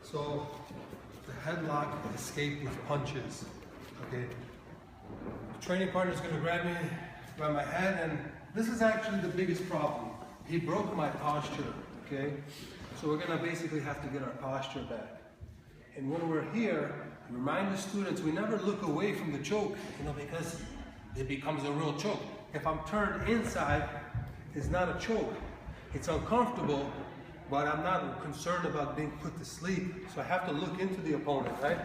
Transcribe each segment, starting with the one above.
So the headlock escape with punches. Okay. The training partner is going to grab me by my head, and this is actually the biggest problem. He broke my posture. Okay. So we're going to basically have to get our posture back. And when we're here, remind the students we never look away from the choke, because it becomes a real choke. If I'm turned inside, it's not a choke. It's uncomfortable, but I'm not concerned about being put to sleep. So I have to look into the opponent, right?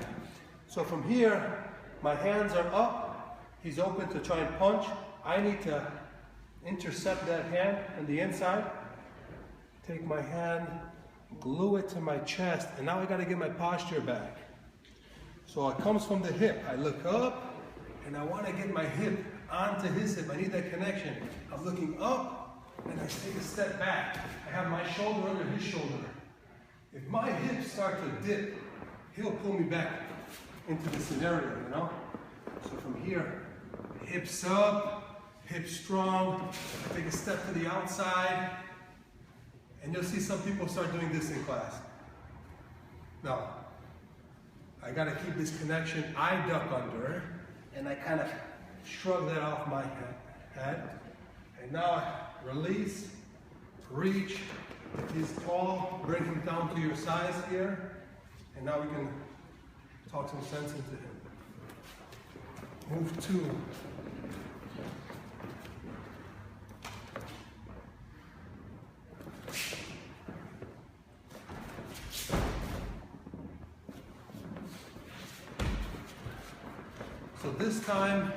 So from here, my hands are up. He's open to try and punch. I need to intercept that hand on the inside. Take my hand, glue it to my chest, and now I got to get my posture back. So it comes from the hip. I look up, and I want to get my hip onto his hip. I need that connection. I'm looking up, and I take a step back. I have my shoulder under his shoulder. If my hips start to dip, he'll pull me back into the scenario, So from here, hips up, hips strong. I take a step to the outside, and you'll see some people start doing this in class. Now, I gotta keep this connection. I duck under, and I kind of shrug that off my head. And now I release, reach. If he's tall, bring him down to your size here. And now we can talk some sense into him. Move 2. So this time,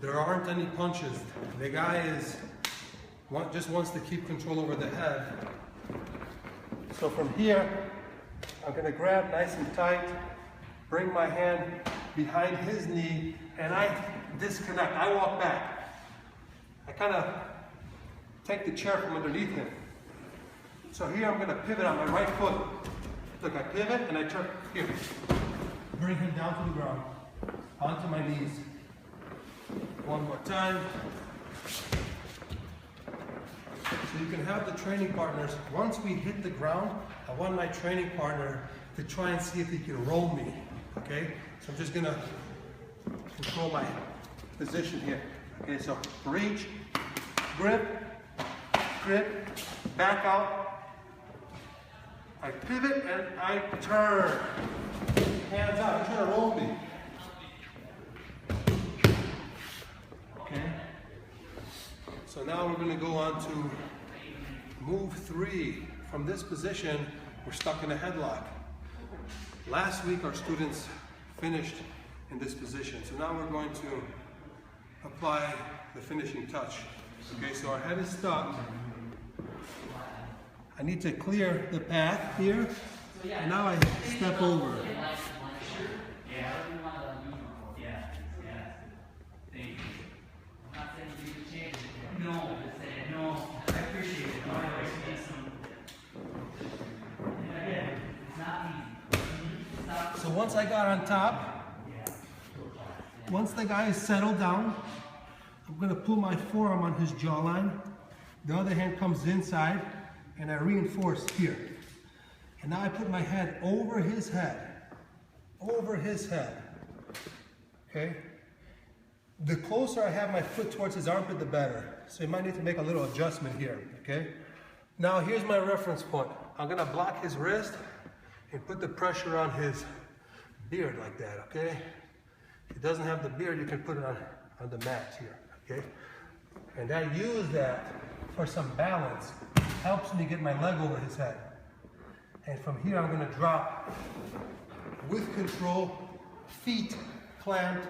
there aren't any punches. The guy just wants to keep control over the head. So from here, I'm gonna grab nice and tight, bring my hand behind his knee, and I disconnect. I walk back. I kind of take the chair from underneath him. So here I'm gonna pivot on my right foot. Look, I pivot and I turn here. Bring him down to the ground. Onto my knees. One more time. So you can have the training partners, once we hit the ground, I want my training partner to try and see if he can roll me, okay? So I'm just gonna control my position here. Okay, so reach, grip, back out. I pivot and I turn. Hands out, try to roll me. So now we're going to go on to move 3. From this position, we're stuck in a headlock. Last week, our students finished in this position. So now we're going to apply the finishing touch. Okay, so our head is stuck. I need to clear the path here. And now I step over. No, I appreciate it. It's not easy. So once I got on top, once the guy is settled down, I'm going to pull my forearm on his jawline. The other hand comes inside, and I reinforce here. And now I put my head over his head. Over his head. Okay? The closer I have my foot towards his armpit, the better. So you might need to make a little adjustment here, okay? Now here's my reference point. I'm gonna block his wrist and put the pressure on his beard like that, okay? If he doesn't have the beard, you can put it on the mat here, okay? And I use that for some balance. Helps me get my leg over his head. And from here, I'm gonna drop with control, feet clamped,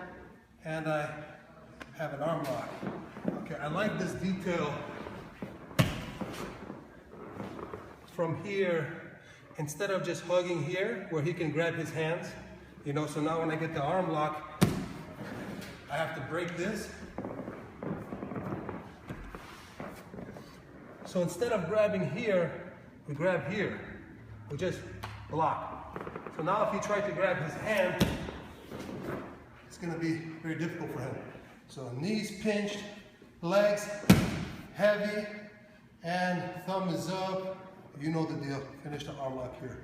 and I have an arm lock. Okay, I like this detail. From here, instead of just hugging here, where he can grab his hands, so now when I get the arm lock, I have to break this. So instead of grabbing here, we grab here. We just block. So now if he tried to grab his hand, it's gonna be very difficult for him. So knees pinched, legs heavy, and thumb is up. You know the deal. Finish the arm lock here.